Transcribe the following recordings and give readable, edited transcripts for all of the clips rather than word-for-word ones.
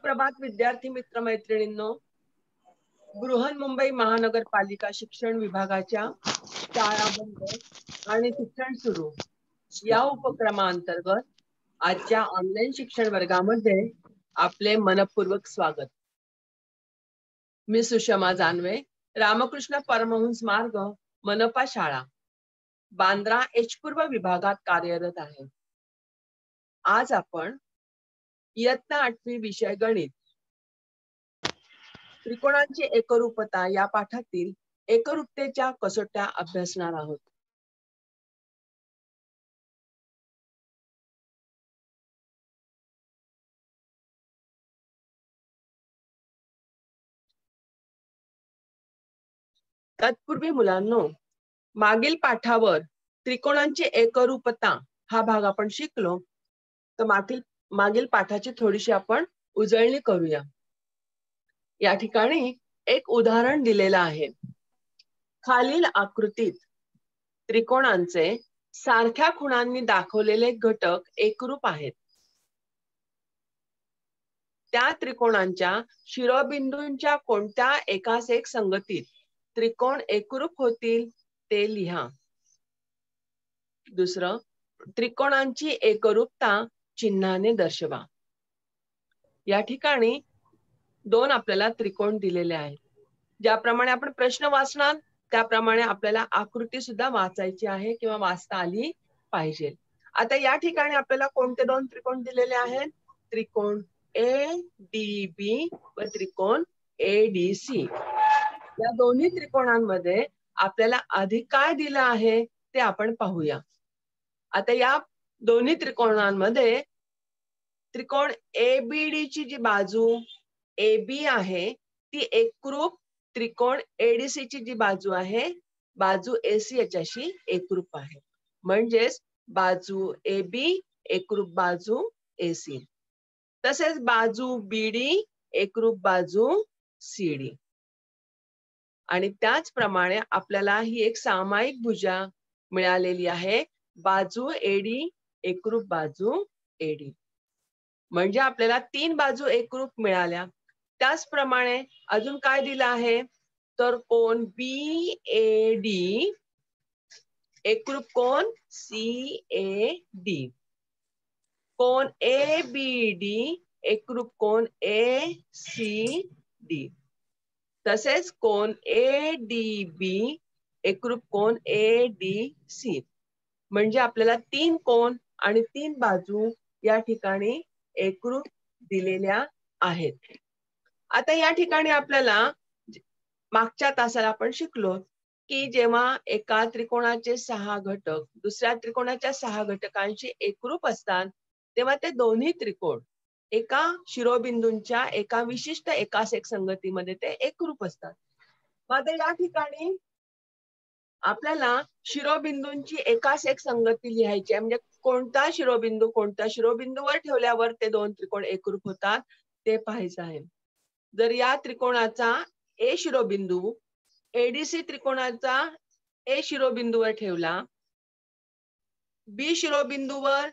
सुप्रभात विद्यार्थी मित्र मैत्रिणींनो, बृहन्मुंबई महानगरपालिका शिक्षण विभागाच्या शाळा बंद आणि शिक्षण सुरू या उपक्रमांतर्गत आजच्या ऑनलाईन शिक्षण वर्गामध्ये आपले मनपूर्वक स्वागत। मी सुषमा जानवे, रामकृष्ण परमहंस मार्ग मनपा शाळा बांद्रा एच पूर्व विभागात कार्यरत आहे। आज आपण इयत्ता 8वी विषय गणित त्रिकोणांची एकरूपता या पाठातील एकरूपतेच्या कसोट्या अभ्यासणार आहोत। तत्पूर्वी मुलांनो, मागील पाठावर त्रिकोणांची एकरूपता हा भाग आपण शिकलो, तर मागील पाठाची थोडीशी आपण उजळणी करूया। या ठिकाणी एक उदाहरण दिलेलं आहे। खालील आकृतीत त्रिकोणांचे सारख्या खुणांनी दाखवलेले घटक एकरूप आहेत। त्या त्रिकोणांच्या शिरोबिंदूंच्या कोणत्या एकास एक संगतीत त्रिकोण एकरूप होतील ते लिहा। दुसरं, त्रिकोणांची एकरूपता चिन्हाने दर्शवा। या ठिकाणी दोन आपल्याला त्रिकोण दिलेले आहेत। ज्याप्रमाणे आपण प्रश्न वाचणार त्याप्रमाणे आपल्याला आकृती सुद्धा वाचायची आहे किंवा वाचता आली पाहिजे। आता या ठिकाणी आपल्याला कोणते दोन त्रिकोण दिलेले आहेत? त्रिकोण ADB व त्रिकोण ADC। या दोन्ही त्रिकोणांमध्ये आपल्याला आधी काय दिलं आहे ते आपण पाहूया। आता या दोन्ही त्रिकोणांमध्ये त्रिकोण ABD ची जी बाजू AB आहे ती एकरूप त्रिकोण ADC ची जी बाजू आहे बाजू AC याच्याशी एकरूप आहे। म्हणजेच बाजू AB एकरूप बाजू AC, तसेच बाजू BD एकरूप बाजू CD। आणि त्याचप्रमाणे आपल्याला ही एक सामायिक भुजा मिळालेली आहे, बाजू AD एकरूप बाजू AD। म्हणजे आपल्याला तीन बाजू एकरूप मिळाल्या। त्याचप्रमाणे अजून काय दिलं आहे तर कोण BAD एकरूप कोण CAD, कोण ABD एकरूप कोण ACD, तसेच कोण ADB एकरूप कोण ADC। म्हणजे आपल्याला तीन कोण आणि तीन बाजू या ठिकाणी एकरूप दिलेल्या आहेत। आता या ठिकाणी आपल्याला मागच्या तासाला आपण शिकलो की जेव्हा एका त्रिकोणाचे 6 घटक दुसऱ्या त्रिकोणाच्या 6 घटकांशी एकरूप असतात तेव्हा ते दोन्ही त्रिकोण एका शिरोबिंदूंच्या एका विशिष्ट एकास एक संगतीमध्ये ते एकरूप असतात। आता या ठिकाणी आपल्याला शिरोबिंदूंची एकास एक संगती लिहायची आहे। म्हणजे कोणता शिरोबिंदू कोणत्या शिरोबिंदूवर ठेवल्यावर ते दोन त्रिकोण एकरूप होतात ते पाहायचं आहे। जर या त्रिकोणाचा A शिरोबिंदू ADC त्रिकोणाचा A शिरोबिंदूवर ठेवला, B शिरोबिंदूवर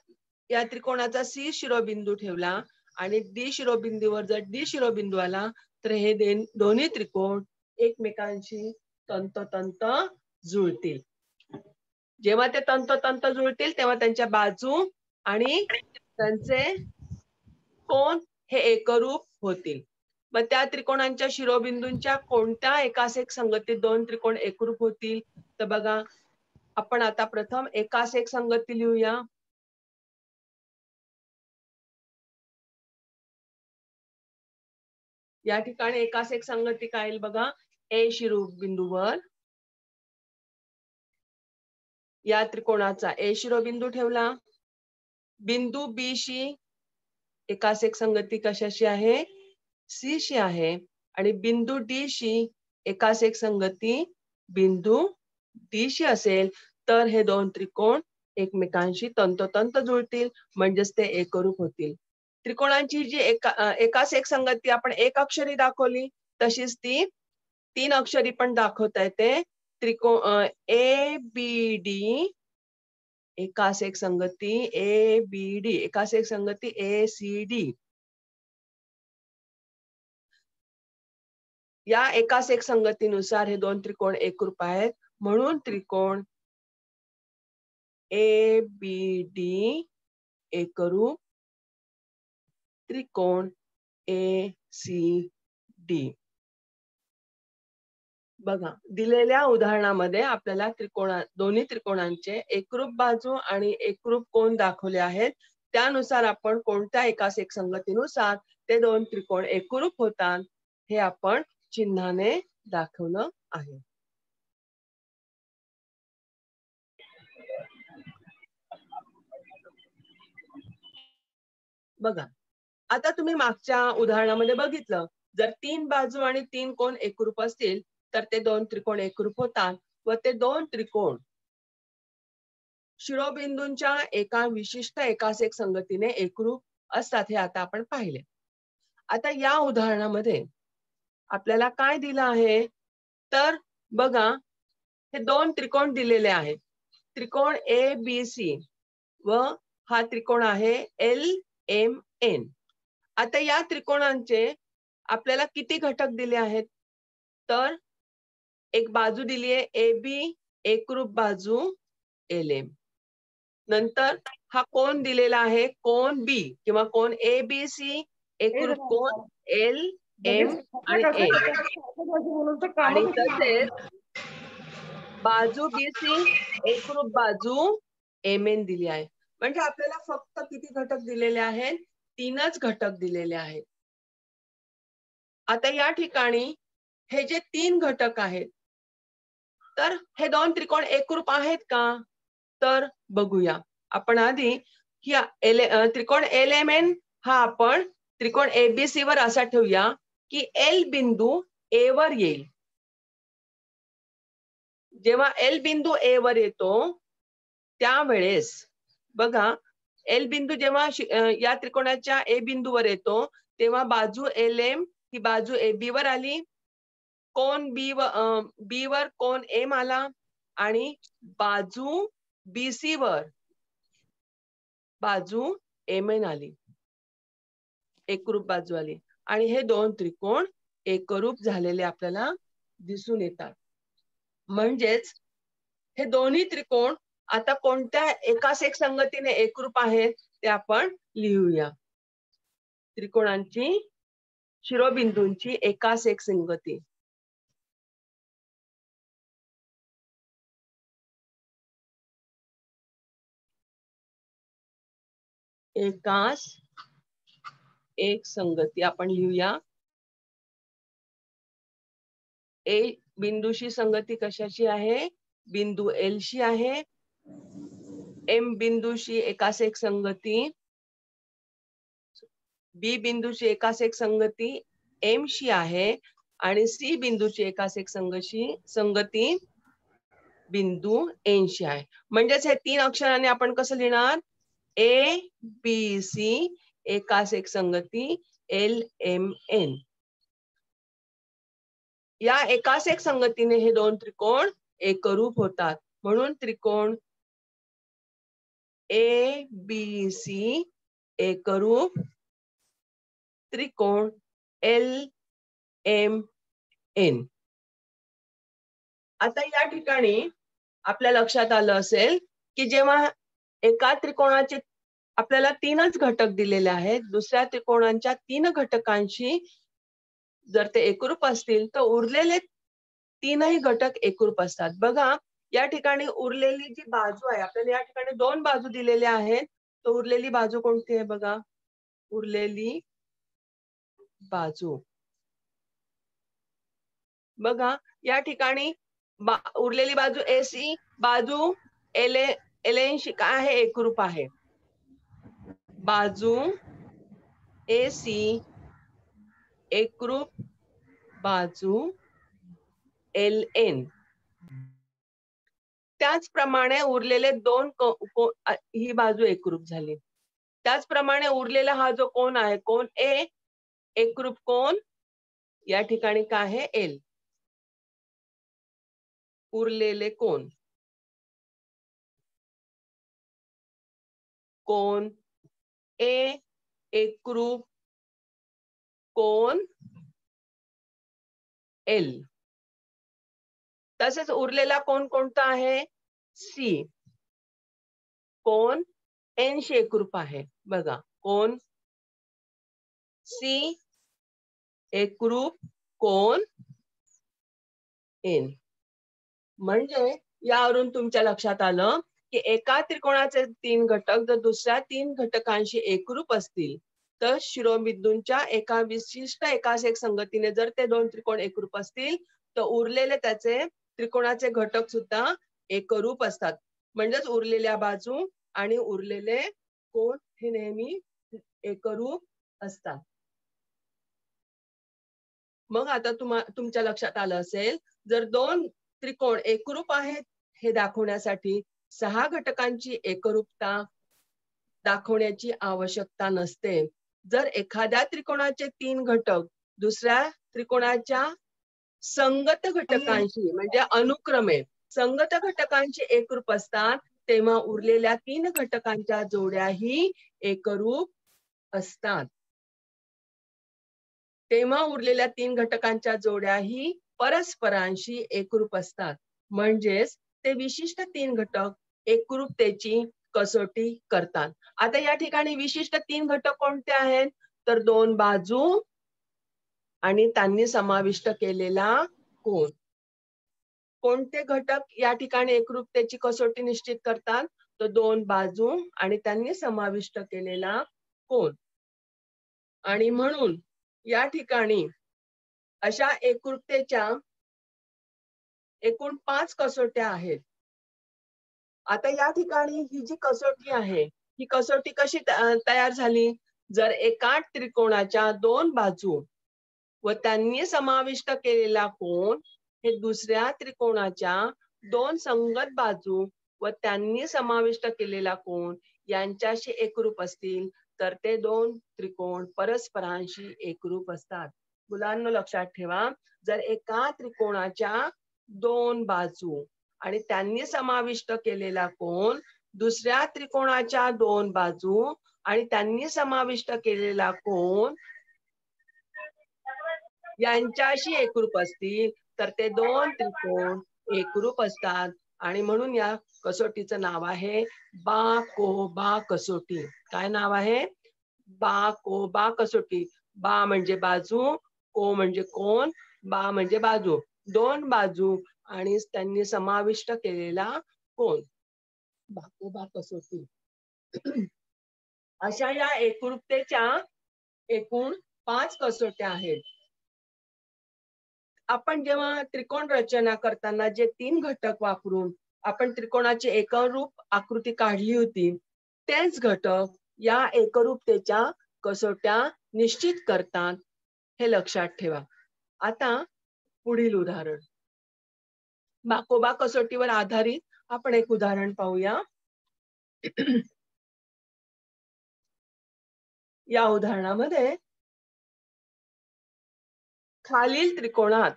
या त्रिकोणाचा C शिरोबिंदू ठेवला आणि D शिरोबिंदूवर जर D शिरोबिंदू आला तर हे दोन्ही त्रिकोण एकमेकांशी तंतोतंत जुळतील। जेव्हा ते तंतोतंत जुळतील तेव्हा त्यांच्या बाजू आणि त्यांचे कोण हे एकरूप होतील। मग त्या त्रिकोणांच्या शिरोबिंदूंच्या कोणत्या एकास एक संगतीत दोन त्रिकोण एकरूप होतील तर बघा, आपण आता प्रथम एकास एक संगती लिहूया। या ठिकाणी एकास एक संगती काय येईल बघा, A शिरोबिंदूवर या त्रिकोणाचा A शिरोबिंदू ठेवला, बिंदू B शी एकास एक संगती कशाशी आहे C शी आहे, आणि बिंदू D शी एकास एक संगती बिंदू D शी असेल तर हे दोन त्रिकोण एकमेकांशी तंतोतंत जुळतील म्हणजेच ते एकरूप होतील। त्रिकोणांची जी एकास एक संगती आपण एक अक्षरी दाखवली तशीच ती तीन अक्षरी पण दाखवता येते। त्रिकोण ABD एकास एक संगती ABD एकास एक संगती ACD, या एकाच एक संगतीनुसार हे दोन त्रिकोण एकरूप आहेत, म्हणून त्रिकोण ABD एकरूप, त्रिकोण ACD. बघा, दिलेल्या उदाहरणामध्ये आपल्याला दोन्ही त्रिकोणांचे एकरूप बाजू आणि एकरूप कोन दाखवले आहेत. त्यानुसार आपण कोणत्या एकाच एक संगतीनुसार ते दोन त्रिकोण एकरूप होतात हे आपण चिन्हाने दाखवलं आहे. बघा, आता तुम्ही मागच्या उदाहरणामध्ये बघितलं, जर 3 बाजू आणि 3 कोन एकरूप असतील तर ते दोन त्रिकोण एकरूप होतात व ते दोन त्रिकोण शिरोबिंदूंच्या एका विशिष्ट एकाच एक संगतीने एकरूप असतात हे आता आपण पाहिले. आता या उदाहरणामध्ये आपल्याला काय दिलं आहे, तर बघा, हे दोन त्रिकोण दिलेले आहेत. त्रिकोण ABC व हा त्रिकोण आहे LMN. आता या त्रिकोणांचे आपल्याला किती घटक दिले आहेत, तर एक बाजू दिली आहे AB, एकरूप बाजू LM. नंतर हा कोन दिलेला आहे कोन B किंवा कोन ABC, एकरूप कोन LM आणि N. आणि तसेच बाजू BC, एकरूप बाजू MN दिली आहे. म्हणजे आपल्याला फक्त किती घटक दिलेले आहेत, 3च घटक दिलेले आहेत. आता या ठिकाणी हे जे 3 घटक आहेत, तर हे दोन त्रिकोण एकरूप आहेत का, तर बघूया. आपण आधी त्रिकोण LMN हा आपण त्रिकोण ABC वर असा ठेवूया की L बिंदू A वर येईल. जेव्हा L बिंदू A वर येतो त्यावेळेस बघा, L बिंदू जेव्हा या त्रिकोणाच्या A बिंदूवर येतो तेव्हा बाजू LM ही बाजू AB वर आली, कोन B वर कोन M आला आणि बाजू BC वर बाजू MN आली, एकरूप बाजू आली आणि हे दोन त्रिकोण एकरूप झालेले आपल्याला दिसून येतात. म्हणजेच हे दोन्ही त्रिकोण आता कोणत्या एकाच एक संगतीने एकरूप आहेत ते आपण लिहूया. त्रिकोणांची शिरोबिंदूंची एकाच एक संगती. एकाच एक संगती आपण लिहूया. A बिंदूशी संगती कशाची आहे, बिंदू L शी आहे. M बिंदूशी एकाच एक संगती, B बिंदूची एकाच एक संगती M शी आहे आणि C बिंदूची एकाच एक संगती बिंदू N शी आहे. म्हणजेच हे 3 अक्षराने आपण कसं लिहिणार, ABC एकाच एक संगती LMN. या एकाच एक संगतीने हे दोन त्रिकोण एकरूप होतात, म्हणून त्रिकोण ABC एकरूप, त्रिकोण LMN. आता या ठिकाणी आपल्या लक्षात आलं असेल की जेव्हा एका त्रिकोणाचे आपल्याला 3च घटक दिलेले आहेत, दुसऱ्या त्रिकोणांच्या 3 घटकांशी जर ते एकरूप असतील तर उरलेले 3ही घटक एकरूप असतात. बघा, या ठिकाणी उरलेली जी बाजू आहे, आपल्याला या ठिकाणी 2 बाजू दिलेल्या आहेत, तर उरलेली बाजू कोणती आहे बघा, उरलेली बाजू बघा, या ठिकाणी उरलेली बाजू AC, बाजू LN शी काय आहे, एकरूप आहे. बाजू AC एकरूप बाजू LN. त्याचप्रमाणे उरलेले 2 ही बाजू एकरूप झाली. त्याचप्रमाणे उरलेला हा जो कोन आहे, कोन A, एकरूप कोन या ठिकाणी काय आहे, L. उरलेले कोन A एकरूप कोन एल. तसेच उरलेला कोण कोणता आहे? सी. कोण एन शी एकरूप आहे. बघा, कोण सी एकरूप कोण एन. म्हणजे यावरून तुमच्या लक्षात आलं की एका त्रिकोणाचे 3 घटक जर दुसऱ्या 3 घटकांशी एकरूप असतील तर शिरोबिंदूंच्या एका विशिष्ट एकास एक संगतीने जर ते 2 त्रिकोण एकरूप असतील तर उरलेले त्याचे त्रिकोणाचे घटक सुद्धा एकरूप असतात. म्हणजेच उरलेल्या बाजू आणि उरलेले कोण हे नेहमी एकरूप असतात. मग आता तुमच्या लक्षात आलं असेल, जर 2 त्रिकोण एकरूप आहेत हे दाखवण्यासाठी 6 घटकांची एकरूपता दाखवण्याची आवश्यकता नसते. जर एखाद्या त्रिकोणाचे 3 घटक दुसऱ्या त्रिकोणाच्या संगत घटकांशी म्हणजे अनुक्रमे संगत घटकांची एकरूप असतात तेव्हा उरलेल्या 3 घटकांच्या जोड्याही एकरूप असतात. तेव्हा उरलेल्या 3 घटकांच्या जोड्याही परस्परांशी एकरूप असतात. म्हणजेच ते विशिष्ट 3 घटक एकरूपतेची कसोटी करतात. आता या ठिकाणी विशिष्ट 3 घटक कोणते आहेत? तर 2 बाजू आणि त्यांनी समाविष्ट केलेला कोन. कोणते घटक या ठिकाणी एकरूपतेची कसोटी निश्चित करतात? तर 2 बाजू आणि त्यांनी समाविष्ट केलेला कोन. आणि म्हणून या ठिकाणी अशा एकरूपतेच्या एकूण 5 कसोट्या आहेत. आता या ठिकाणी ही जी कसोटी आहे ही कसोटी कशी तयार झाली? जर एका त्रिकोणाच्या 2 बाजू व त्यांनी समाविष्ट केलेला कोन हे दुसऱ्या त्रिकोणाच्या 2 संगत बाजू व त्यांनी समाविष्ट केलेला कोन यांच्याशी एकरूप असतील तर ते 2 त्रिकोण परस्परांशी एकरूप असतात. मुलांनो लक्षात ठेवा, जर एका त्रिकोणाच्या 2 बाजू आणि त्यांनी समाविष्ट केलेला कोन दुसऱ्या त्रिकोणाच्या 2 बाजू आणि त्यांनी समाविष्ट केलेला कोन यांच्याशी एकरूप असतील तर ते 2 त्रिकोण एकरूप असतात. आणि म्हणून या कसोटीचं नाव आहे बा-को-बा कसोटी. काय नाव आहे? बा-को-बा कसोटी. बा म्हणजे बाजू, को म्हणजे कोन, बा म्हणजे बाजू. 2 बाजू आणि त्यांनी समाविष्ट केलेला कोन. बा-को-बा कसोटी. अशा या एकरूपतेच्या एकूण 5 कसोट्या आहेत. आपण जेव्हा त्रिकोण रचना करताना जे 3 घटक वापरून आपण त्रिकोणाची एकरूप आकृती काढली होती तेच घटक या एकरूपतेच्या कसोट्या निश्चित करतात हे लक्षात ठेवा. आता पुढील उदाहरण. बा-को-बा कसोटीवर आधारित आपण एक उदाहरण पाहूया. या उदाहरणामध्ये खालील त्रिकोणात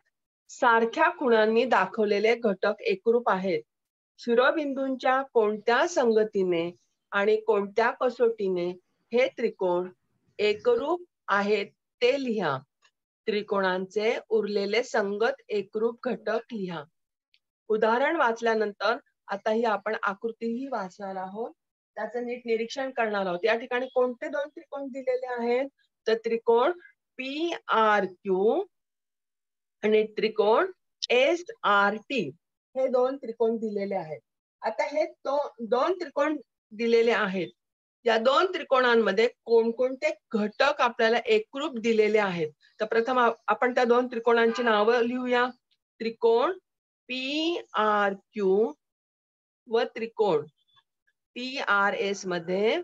सारख्या खुणांनी दाखवलेले घटक एकरूप आहेत. शिरोबिंदूंच्या कोणत्या संगतीने आणि कोणत्या कसोटीने हे त्रिकोण एकरूप आहेत ते लिहा. त्रिकोणांचे उरलेले संगत एकरूप घटक लिहा. उदाहरण वाचल्यानंतर आता ही आपण आकृतीही वाचणार आहोत. त्याचं नीट निरीक्षण करणार आहोत. या ठिकाणी कोणते 2 त्रिकोण दिलेले आहेत? तर त्रिकोण PRQ आणि त्रिकोण SRT हे 2 त्रिकोण दिलेले आहेत. आता हे 2 त्रिकोण दिलेले आहेत. या 2 त्रिकोणांमध्ये कोणकोणते घटक आपल्याला एकरूप दिलेले आहेत? तर प्रथम आपण त्या 2 त्रिकोणांची नावं लिहूया. त्रिकोण PRQ व त्रिकोण TRS मध्ये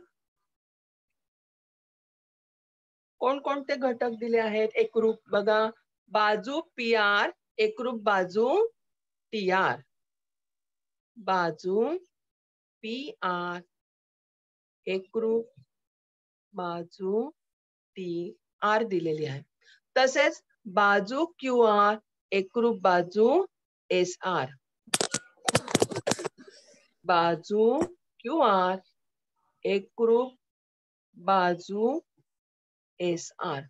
कोणकोणते घटक दिले आहेत एकरूप? बघा, बाजू PR एकरूप बाजू TR. बाजू PR एकरूप बाजू TR दिलेली आहे. तसेच बाजू QR एकरूप बाजू SR. बाजू QR एकरूप बाजू SR.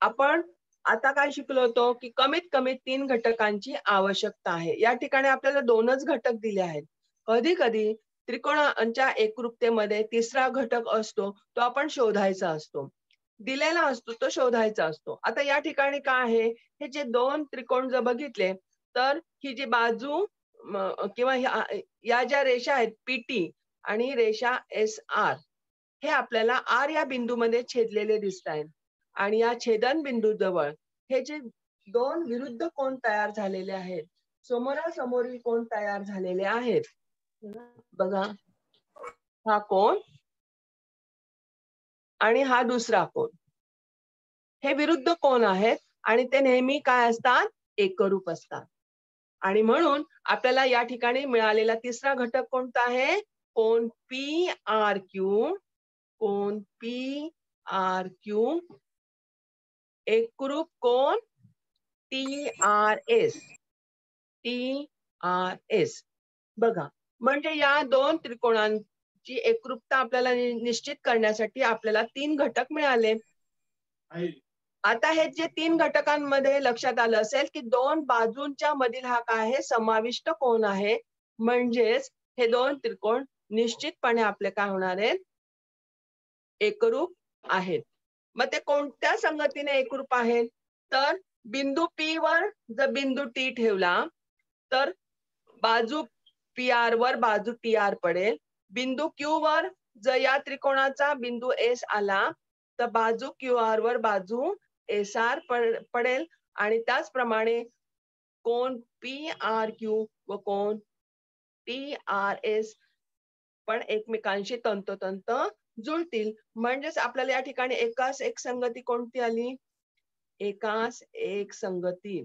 आपण आता काय शिकलो होतो की कमीत कमी 3 घटकांची आवश्यकता आहे. या ठिकाणी आपल्याला 2च घटक दिले आहेत. कधी कधी त्रिकोणांच्या एकरूपतेमध्ये तिसरा घटक असतो, तो आपण शोधायचा असतो. दिलेला असतो तो शोधायचा असतो. आता या ठिकाणी काय आहे, हे जे 2 त्रिकोण जर बघितले तर ही जी बाजू किंवा या ज्या रेषा आहेत पीटी आणि रेषा एस आर, हे आपल्याला आर या बिंदूमध्ये छेदलेले दिसत आहेत. आणि या छेदन बिंदू जवळ हे जे 2 विरुद्ध कोन तयार झालेले आहेत, समोरासमोरी कोन तयार झालेले आहेत. बघा, हा कोन आणि हा दुसरा कोन, हे विरुद्ध कोन आहेत आणि ते नेहमी काय असतात, एकरूप असतात. आणि म्हणून आपल्याला या ठिकाणी मिळालेला तिसरा घटक कोणता आहे, कोन पी आर क्यू. कोन पी आर क्यू एकरूप कोन T R S. T R S. बघा, म्हणजे या 2 त्रिकोणांची एकरूपता आपल्याला निश्चित करण्यासाठी आपल्याला 3 घटक मिळाले. आता हे जे 3 घटकांमध्ये लक्षात आलं असेल की 2 बाजूंच्या मधील हा काय आहे, समाविष्ट कोन आहे. म्हणजेच हे 2 त्रिकोण निश्चितपणे आपले काय होणार आहेत, एकरूप आहेत. मग ते कोणत्या संगतीने एकरूप आहेत, तर बिंदू पी वर जर बिंदू टी ठेवला तर बाजू पी आर वर बाजू टी आर पडेल. बिंदू क्यू वर जर या त्रिकोणाचा बिंदू एस आला तर बाजू क्यू आर वर बाजू एस आर पडेल. आणि त्याचप्रमाणे कोन पी आर क्यू व कोन टी आर एस पण एकमेकांशी तंतोतंत जुळतील. म्हणजेच आपल्याला या ठिकाणी एकास एक संगती कोणती आली, एकास एक संगती.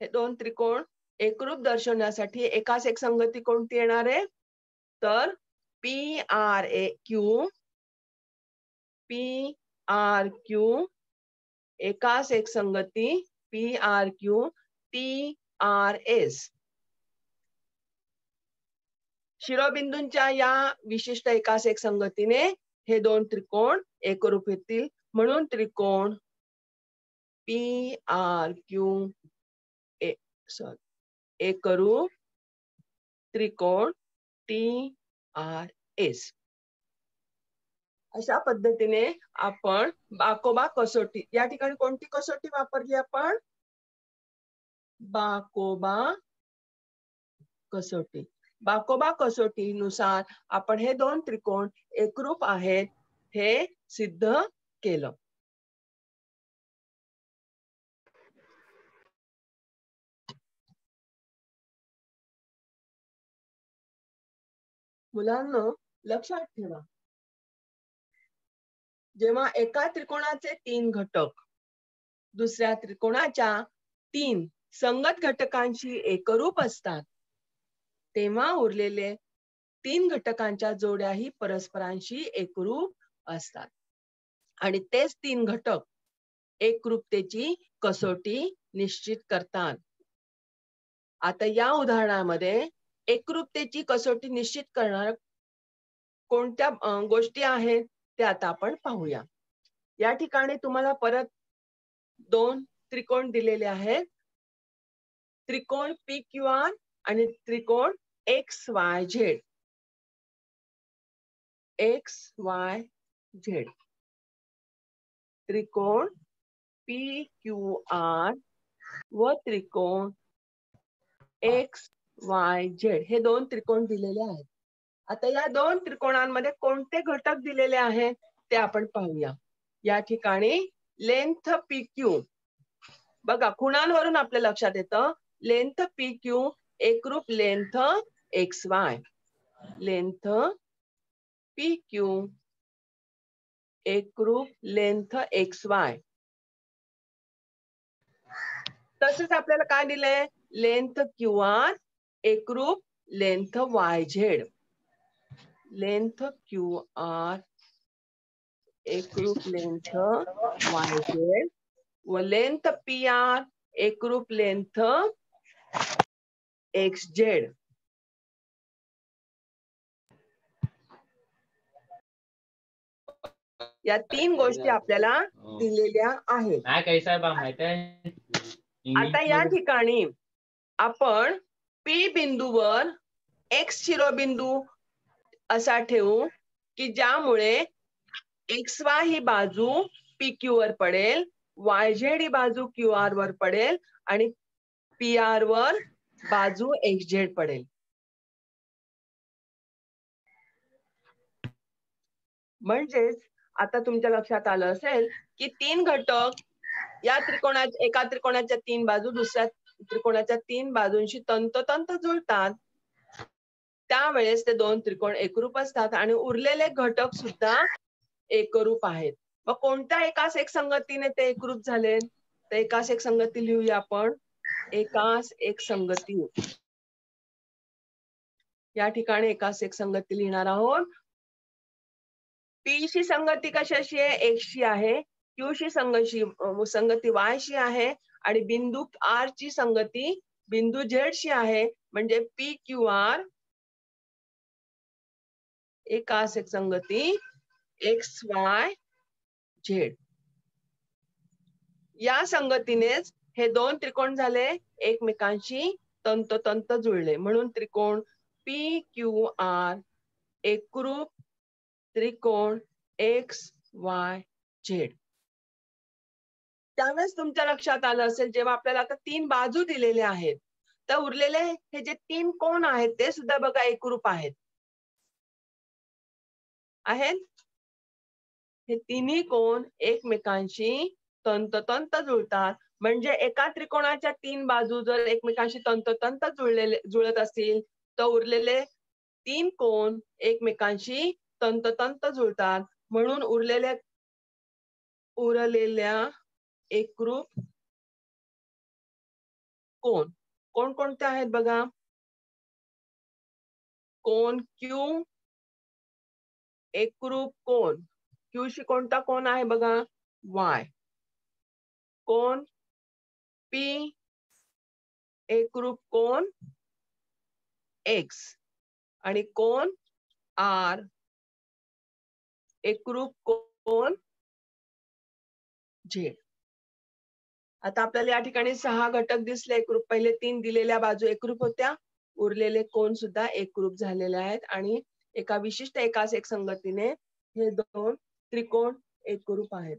हे 2 त्रिकोण एकरूप दर्शवण्यासाठी एकास एक संगती कोणती येणार आहे, तर P R A Q. P R Q एकास एक संगती P R Q T R S. शिरोबिंदूंच्या या विशिष्ट एकास एक संगतीने हे 2 त्रिकोण एकरूप येतील. म्हणून त्रिकोण पी आर क्यू एकरूप त्रिकोण टी आर एस. अशा पद्धतीने आपण बाकोबा कसोटी, या ठिकाणी कोणती कसोटी वापरली आपण, बाकोबा कसोटी. बाकोबा कसोटीनुसार आपण हे 2 त्रिकोण एकरूप आहेत हे सिद्ध केलं. मुलांनो, लक्षात ठेवा, जेव्हा एका त्रिकोणाचे 3 घटक दुसऱ्या त्रिकोणाच्या 3 संगत घटकांशी एकरूप असतात, तेव्हा उरलेले 3 घटकांच्या जोड्याही परस्परांशी एकरूप असतात. आणि तेच 3 घटक एकरूपतेची कसोटी निश्चित करतात. आता या उदाहरणामध्ये एकरूपतेची कसोटी निश्चित करणार कोणत्या गोष्टी आहेत ते आता आपण पाहूया. या ठिकाणी तुम्हाला परत 2 त्रिकोण दिलेले आहेत, त्रिकोण पी क्यू आर आणि त्रिकोण x Y Z. X Y Z. त्रिकोण पी क्यू आर व त्रिकोण एक्स वाय झेड हे 2 त्रिकोण दिलेले आहेत. आता या 2 त्रिकोणांमध्ये कोणते घटक दिलेले आहेत ते आपण पाहूया. या ठिकाणी लेंथ पी क्यू, बघा खुणांवरून आपल्या लक्षात येतं लेंथ पी क्यू एकरूप length X Y. Length P Q एकरूप लेंथ एक्स वाय. तसेच आपल्याला काय दिलंय, लेंथ क्यू आर एकरूप length Y Z. Length Q R एकरूप लेंथ वाय झेड व लेंथ पी आर एकरूप लेंथ एक्स झेड. या 3 गोष्टी आपल्याला दिलेल्या आहेत. आता या ठिकाणी आपण P बिंदूवर X शिरोबिंदू असा ठेवू की ज्यामुळे XY ही बाजू PQ वर पडेल, YZ ही बाजू QR वर पडेल आणि PR वर बाजू XZ पडेल. म्हणजेच आता तुमच्या लक्षात आलं असेल की 3 घटक या एका त्रिकोणाच्या 3 बाजू दुसऱ्या त्रिकोणाच्या 3 बाजूंशी तंतोतंत जुळतात. त्यावेळेस ते 2 त्रिकोण एकरूप असतात आणि उरलेले घटक सुद्धा एकरूप आहेत. मग कोणत्या एकास एक संगतीने ते एकरूप झाले? तर एकास एक संगती लिहूया आपण. एकास एक संगती. या ठिकाणी एकास एक संगती लिहिणार आहोत. P शी संगती कशाशी आहे? X शी आहे. Q शी संगती Y शी आहे आणि बिंदू R ची संगती बिंदू Z शी आहे. म्हणजे PQR एकास एक संगती XYZ. या संगतीनेच हे 2 त्रिकोण झाले एकमेकांशी तंतोतंत जुळले. म्हणून त्रिकोण PQR एकरूप त्रिकोण XYZ. त्यावेळेस तुमच्या लक्षात आलं असेल जेव्हा आपल्याला आता 3 बाजू दिलेल्या आहेत तर उरलेले हे जे 3 कोण आहेत ते सुद्धा बघा एकरूप आहेत. हे तिन्ही कोण एकमेकांशी तंतोतंत जुळतात. म्हणजे एका त्रिकोणाच्या 3 बाजू जर एकमेकांशी तंतोतंत जुळत असतील तर उरलेले 3 कोण एकमेकांशी तंतोतंत जुळतात. म्हणून उरलेल्या एकरूप कोण कोणते आहेत बघा. कोण Q एकरूप कोण Q शी कोणता कोण आहे बघा? Y. कोण P एकरूप कोण X आणि कोण R एकरूप कोण Z. आता आपल्याला या ठिकाणी 6 घटक दिसले एकरूप. पहिले 3 दिलेल्या बाजू एकरूप होत्या. उरलेले कोण सुद्धा एकरूप झालेले आहेत आणि एका विशिष्ट एकास एक संगतीने हे 2 त्रिकोण एकरूप आहेत.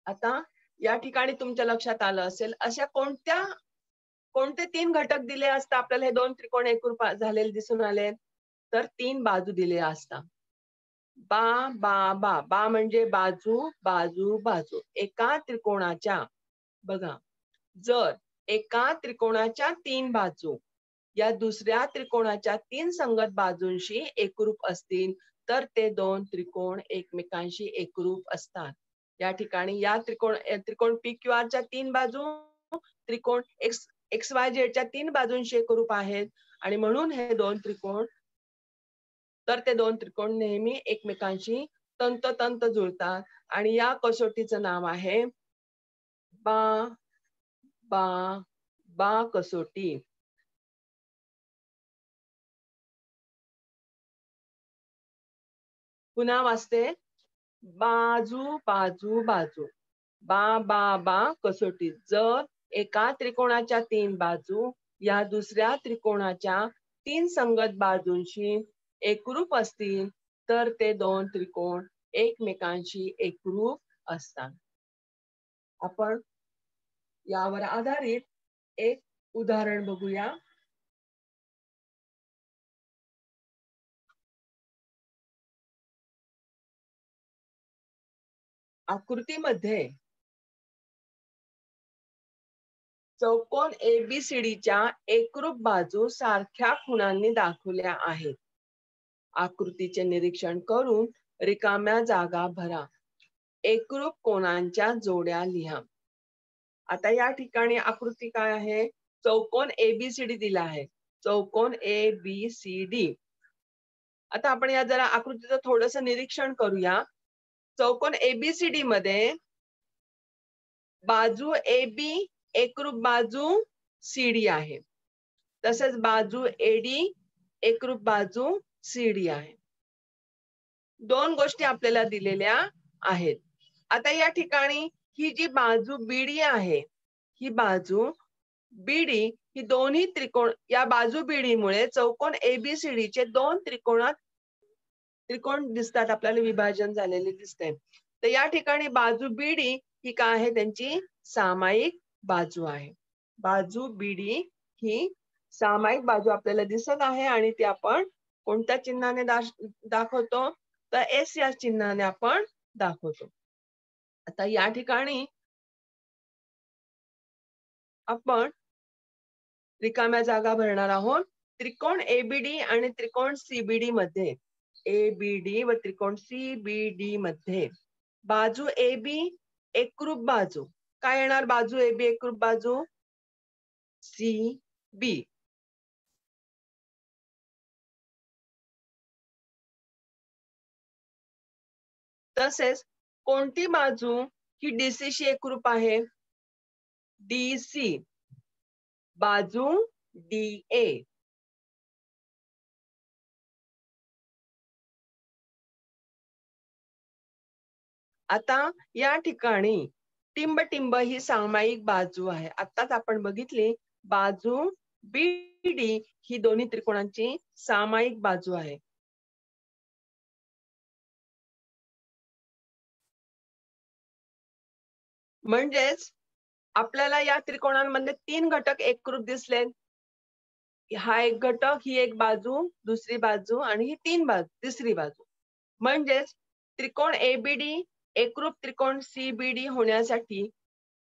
आता या ठिकाणी तुमच्या लक्षात आलं असेल अशा कोणते 3 घटक दिले असता आपल्याला हे 2 त्रिकोण एकरूप झालेले दिसून आले? तर 3 बाजू दिले असता. बा म्हणजे बाजू बाजू बाजू. एका त्रिकोणाच्या बघा जर एका त्रिकोणाच्या 3 बाजू या दुसऱ्या त्रिकोणाच्या 3 संगत बाजूंशी एकरूप असतील तर ते 2 त्रिकोण एकमेकांशी एकरूप असतात. या ठिकाणी या त्रिकोण PQR च्या 3 बाजू त्रिकोण XYZ च्या 3 बाजूंशी एकरूप आहेत आणि म्हणून हे 2 त्रिकोण तर ते 2 त्रिकोण नेहमी एकमेकांशी तंतोतंत जुळतात आणि या कसोटीचं नाव आहे बा कसोटी. पुन्हा वाचते. बाजू बाजू बाजू. बा कसोटी. जर एका त्रिकोणाच्या 3 बाजू या दुसऱ्या त्रिकोणाच्या 3 संगत बाजूंशी एकरूप असतील तर ते 2 त्रिकोण एकमेकांशी एकरूप असतात. आपण यावर आधारित एक उदाहरण बघूया. आकृतीमध्ये चौकोन ABCDच्या एकरूप बाजू सारख्या खुणांनी दाखवल्या आहेत. आकृतीचे निरीक्षण करून रिकाम्या जागा भरा. एकरूप कोणांच्या जोड्या लिहा. आता या ठिकाणी आकृती काय आहे? चौकोन ABCD दिला आहे. चौकोन ABCD. आता आपण या जरा आकृतीचं थोडंसं निरीक्षण करूया. चौकोन ABCD मध्ये बाजू AB एकरूप बाजू CD आहे. तसेच बाजू AD एकरूप बाजू CD आहे. दोन गोष्टी आपल्याला दिलेल्या आहेत. आता या ठिकाणी ही जी बाजू बीडी आहे, ही बाजू बीडी ही दोन्ही त्रिकोण, या बाजू बीडीमुळे चौकोन ABCD चे दोन त्रिकोण दिसतात, आपल्याला विभाजन झालेले दिसते. तर या ठिकाणी बाजू बीडी ही काय आहे, त्यांची सामायिक बाजू आहे. बाजू बीडी ही सामायिक बाजू आपल्याला दिसत आहे आणि ती आपण कोणत्या चिन्हाने दाखवतो, तर S या चिन्हाने आपण दाखवतो. आता या ठिकाणी आपण रिकाम्या जागा भरणार आहोत. त्रिकोण ABD आणि त्रिकोण CBD मध्ये, ABD व त्रिकोण CBD मध्ये बाजू AB एकरूप बाजू काय येणार, बाजू AB एकरूप बाजू CB. तसेच कोणती बाजू ही DC शी एकरूप आहे, DC बाजू DA. आता या ठिकाणी टिंब ही सामायिक बाजू आहे. आताच आपण बघितली बाजू BD ही दोन्ही त्रिकोणांची सामायिक बाजू आहे. म्हणजेच आपल्याला या त्रिकोणांमध्ये तीन घटक एकरूप दिसले. हा एक घटक, ही एक बाजू, दुसरी बाजू आणि ही तिसरी बाजू. म्हणजेच त्रिकोण ABD एकरूप त्रिकोण CBD होण्यासाठी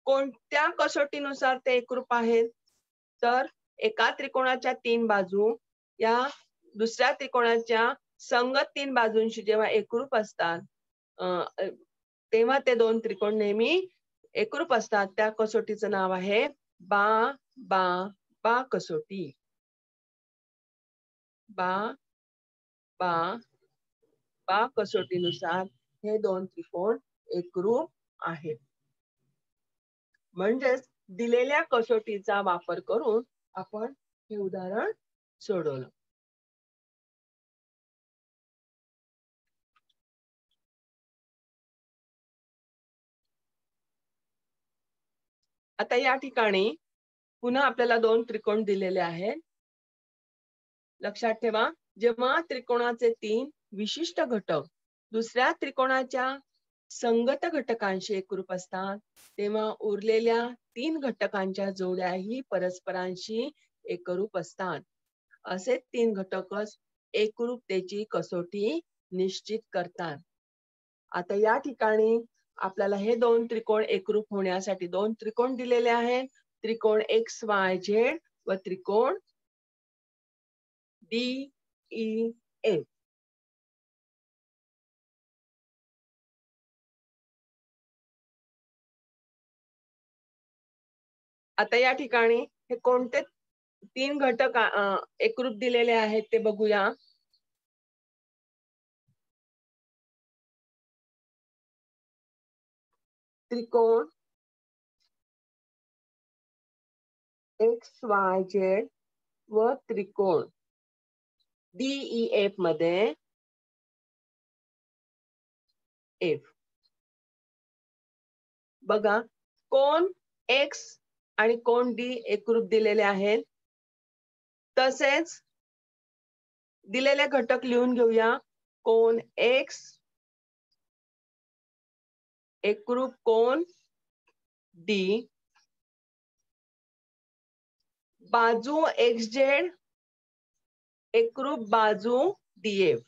कोणत्या कसोटीनुसार ते एकरूप आहेत, तर एका त्रिकोणाच्या तीन बाजू या दुसऱ्या त्रिकोणाच्या संगत तीन बाजूंशी जेव्हा एकरूप असतात, तेव्हा ते दोन त्रिकोण नेहमी एकरूप असतात. त्या कसोटीचं नाव आहे बा बा बा कसोटी. बा बा बा कसोटीनुसार हे दोन त्रिकोण एकरूप आहेत. म्हणजेच दिलेल्या कसोटीचा वापर करून आपण हे उदाहरण सोडवलं. आता या ठिकाणी पुन्हा आपल्याला दोन त्रिकोण दिलेले आहेत. लक्षात ठेवा, जेव्हा त्रिकोणाचे तीन विशिष्ट घटक दुसऱ्या त्रिकोणाच्या संगत घटकांशी एकरूप असतात, तेव्हा उरलेल्या तीन घटकांच्या जोड्याही परस्परांशी एकरूप असतात. असे तीन घटकच एकरूपतेची कसोटी निश्चित करतात. आता या ठिकाणी आपल्याला हे दोन त्रिकोण एकरूप होण्यासाठी दोन त्रिकोण दिलेले आहेत. त्रिकोण XYZ व त्रिकोण DEF. आता या ठिकाणी हे कोणते तीन घटक एकरूप दिलेले आहेत ते बघूया. त्रिकोण XYZ व त्रिकोण DEF मध्ये F. बघा, कोण X आणि कोण D एकरूप दिलेले आहेत. तसेच दिलेले घटक लिहून घेऊया. कोण X एकरूप कोण D, बाजू XZ एकरूप बाजू DF.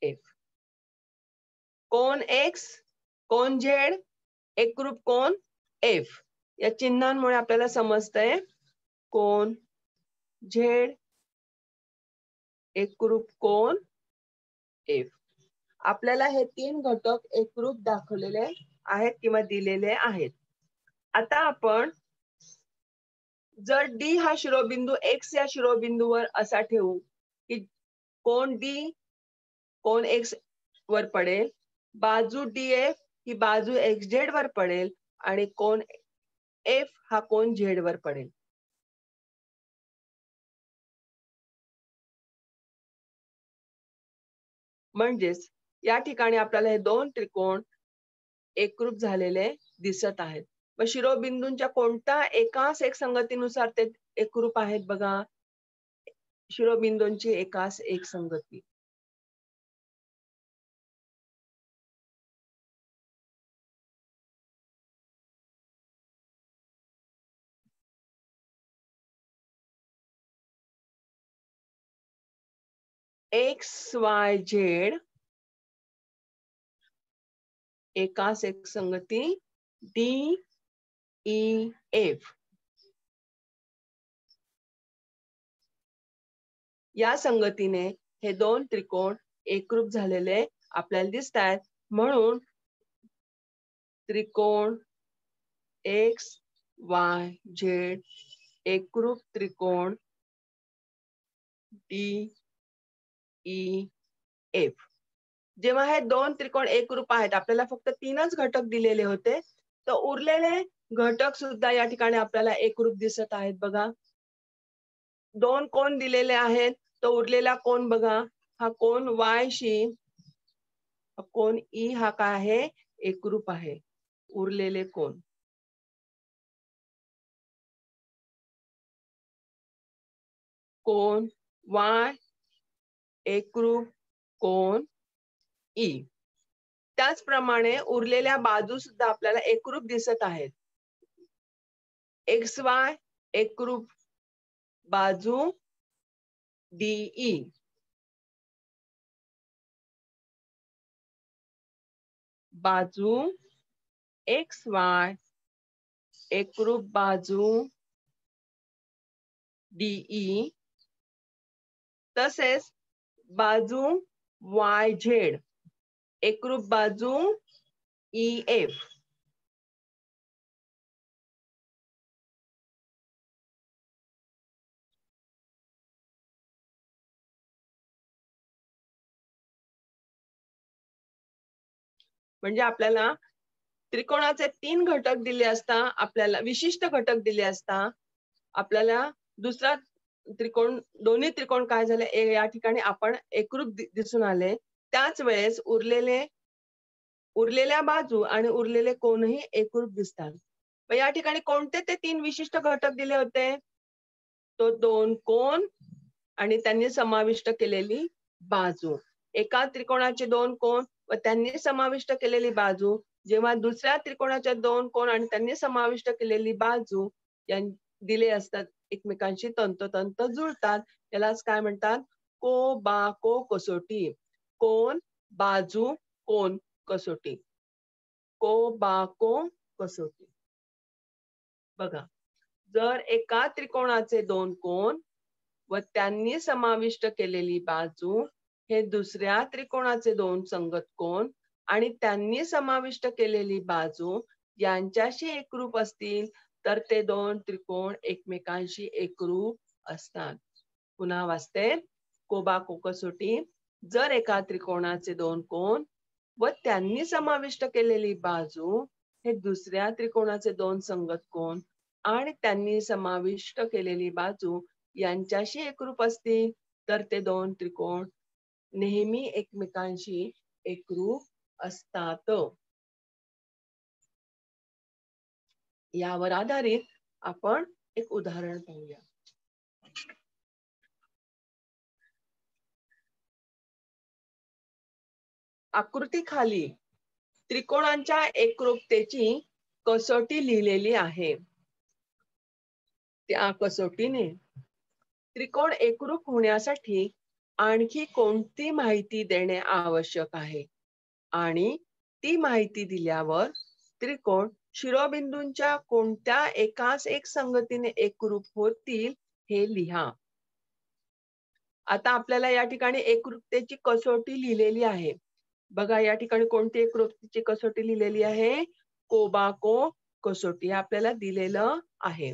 F. कोण X कोण Z एकरूप कोण F. या चिन्हांमुळे आपल्याला समजतंय कोण Z एकरूप कोण F. आपल्याला हे तीन घटक एकरूप दाखवलेले आहेत किंवा दिलेले आहेत. आता आपण जर D हा शिरोबिंदू X या शिरोबिंदूवर असा ठेवू की कोण D कोण X वर पडेल, बाजू DF ही बाजू XZ वर पडेल आणि कोण एफ हा कोन झेड वर पडेल. म्हणजेच या ठिकाणी आपल्याला हे दोन त्रिकोण एकरूप झालेले दिसत आहेत. मग शिरोबिंदूंच्या कोणत्या एकास एक संगतीनुसार ते एकरूप आहेत बघा. शिरोबिंदूंची एकास एक संगती. एक्स वाय झेड एकास एक संगती डी ई एफ. या संगतीने हे दोन त्रिकोण एकरूप झालेले आपल्याला दिसत आहेत. म्हणून त्रिकोण एक्स वाय झेड एकरूप त्रिकोण डी ई एफ. जेव्हा हे दोन त्रिकोण एकरूप आहेत, आपल्याला फक्त तीनच घटक दिलेले होते, तर उरलेले घटक सुद्धा या ठिकाणी आपल्याला एकरूप दिसत आहेत बघा. दोन कोण दिलेले आहेत, तर उरलेला कोण बघा, हा कोण वाय शी कोण ई हा काय आहे, एकरूप आहे. उरलेले कोण कोण वाय एकरूप कोण ई. त्याचप्रमाणे उरलेल्या बाजू सुद्धा आपल्याला एकरूप दिसत आहेत. एक्स वाय एकरूप बाजू डीई. बाजू एक्स वाय एकरूप बाजू डीई. तसेच बाजू वाय झेड एकरूप बाजू ई एफ. म्हणजे आपल्याला त्रिकोणाचे तीन घटक दिले असता, आपल्याला विशिष्ट घटक दिले असता, आपल्याला दुसरा त्रिकोण दोन्ही त्रिकोण काय झाले या ठिकाणी आपण एकरूप दिसून आले. त्याच वेळेस उरलेल्या बाजू आणि उरलेले कोणही एकरूप दिसतात. मग या ठिकाणी कोणते ते तीन विशिष्ट घटक दिले होते, तो दोन कोण आणि त्यांनी समाविष्ट केलेली बाजू. एका त्रिकोणाचे दोन कोण व त्यांनी समाविष्ट केलेली बाजू जेव्हा दुसऱ्या त्रिकोणाच्या दोन कोण आणि त्यांनी समाविष्ट केलेली बाजू दिले असतात, एकमेकांशी तंतोतंत जुळतात, यालाच काय म्हणतात, को बा को कसोटी. कोण बाजू कोण कसोटी. को बा को कसोटी. बघा, जर एका त्रिकोणाचे दोन कोण व त्यांनी समाविष्ट केलेली बाजू हे दुसऱ्या त्रिकोणाचे दोन संगत कोण आणि त्यांनी समाविष्ट केलेली बाजू यांच्याशी एकरूप असतील, तर ते दोन त्रिकोण एकमेकांशी एकरूप असतात. पुन्हा वाचते, कोबा को कसोटी. जर एका त्रिकोणाचे दोन कोण व त्यांनी समाविष्ट केलेली बाजू हे दुसऱ्या त्रिकोणाचे दोन संगत कोण आणि त्यांनी समाविष्ट केलेली बाजू यांच्याशी एकरूप असतील, तर ते दोन त्रिकोण नेहमी एकमेकांशी एकरूप असतात. यावर आधारित आपण एक उदाहरण पाहूया. आकृतीखाली त्रिकोणांच्या एकरूपतेची कसोटी लिहिलेली आहे. त्या कसोटीने त्रिकोण एकरूप होण्यासाठी आणखी कोणती माहिती देणे आवश्यक आहे आणि ती माहिती दिल्यावर त्रिकोण शिरोबिंदूंच्या कोणत्या एकास एक संगतीने एकरूप होतील हे लिहा. आता आपल्याला या ठिकाणी एकरूपतेची कसोटी लिहिलेली आहे. बघा, या ठिकाणी कोणती एकरूपतेची कसोटी लिहिलेली आहे, कोबाको कसोटी आपल्याला दिलेलं आहे.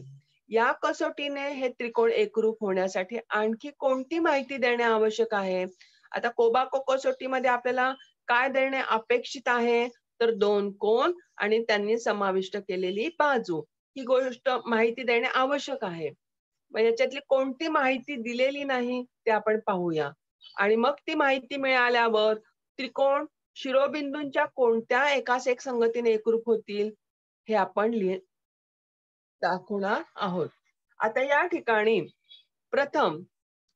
या कसोटीने हे त्रिकोण एकरूप होण्यासाठी आणखी कोणती माहिती देणे आवश्यक आहे. आता कोबाको कसोटीमध्ये आपल्याला काय देणे अपेक्षित आहे, तर दोन कोण आणि त्यांनी समाविष्ट केलेली बाजू ही गोष्ट माहिती देणे आवश्यक आहे. मग याच्यातली कोणती माहिती दिलेली नाही ते आपण पाहूया. आणि मग ती माहिती मिळाल्यावर त्रिकोण शिरोबिंदूंच्या कोणत्या एकास एक संगतीने एकरूप होतील हे आपण दाखवणार आहोत. आता या ठिकाणी प्रथम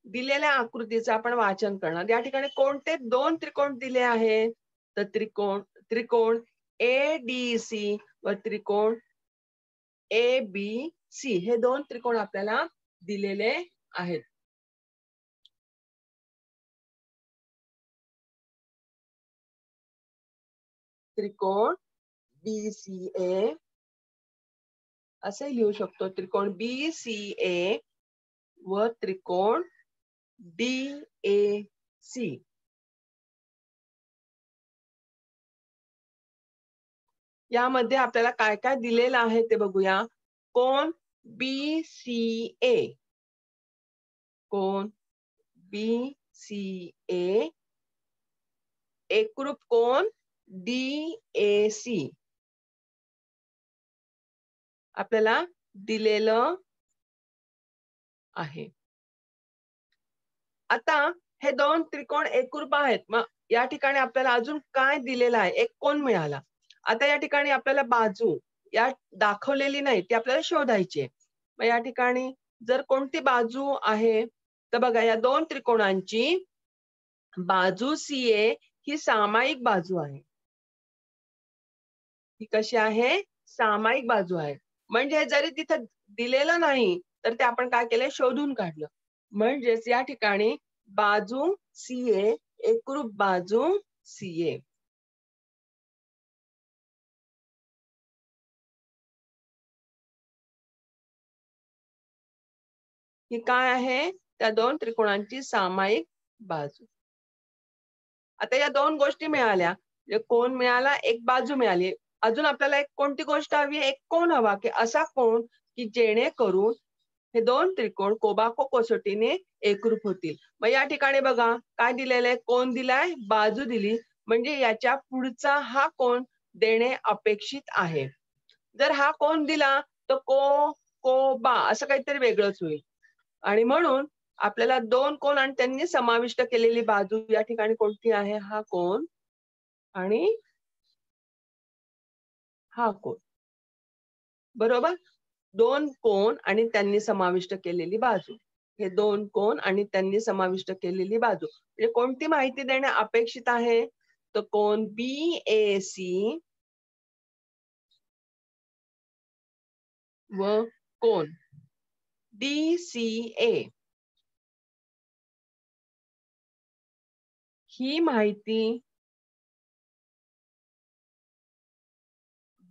दिलेल्या आकृतीचं आपण वाचन करणार. या ठिकाणी कोणते दोन त्रिकोण दिले आहेत? तर त्रिकोण ADC व त्रिकोण ABC हे दोन त्रिकोण आपल्याला दिलेले आहेत. त्रिकोण BCA असे लिहू शकतो. त्रिकोण BCA व त्रिकोण DAC. यामध्ये आपल्याला काय काय दिलेलं आहे ते बघूया. कोण BCA, कोण BCA एकरूप कोण DAC आपल्याला दिलेलं आहे. आता हे दोन त्रिकोण एकरूप आहेत. मग या ठिकाणी आपल्याला अजून काय दिलेलं आहे? एक कोण मिळाला. आता या ठिकाणी आपल्याला बाजू या दाखवलेली नाही, ती आपल्याला शोधायची आहे. मग या ठिकाणी जर कोणती बाजू आहे तर बघा, या दोन त्रिकोणांची बाजू CA ही सामायिक बाजू आहे. ही कशी आहे? सामायिक बाजू आहे. म्हणजे जरी तिथं दिलेलं नाही तर ते आपण काय केलं? शोधून काढलं. म्हणजेच या ठिकाणी बाजू CA एकरूप बाजू CA. ही काय आहे? त्या दोन त्रिकोणांची सामायिक बाजू. आता या दोन गोष्टी मिळाल्या. कोण मिळाला, एक बाजू मिळाली. अजून आपल्याला एक कोणती गोष्ट हवी? एक कोण हवा, की असा कोण की जेणेकरून हे दोन त्रिकोण कोबाको कसोटीने एकरूप होतील. मग या ठिकाणी बघा काय दिलेलं आहे? कोण दिलाय, बाजू दिली. म्हणजे याच्या पुढचा हा कोण देणे अपेक्षित आहे. जर हा कोण दिला तर कोबा असं काहीतरी वेगळंच होईल. आणि म्हणून आपल्याला दोन कोण आणि त्यांनी समाविष्ट केलेली बाजू या ठिकाणी कोणती आहे? हा कोण आणि हा कोण. बरोबर? दोन कोण आणि त्यांनी समाविष्ट केलेली बाजू. हे दोन कोण आणि त्यांनी समाविष्ट केलेली बाजू. म्हणजे कोणती माहिती देणे अपेक्षित आहे? तर कोण BAC व कोण DCA ही माहिती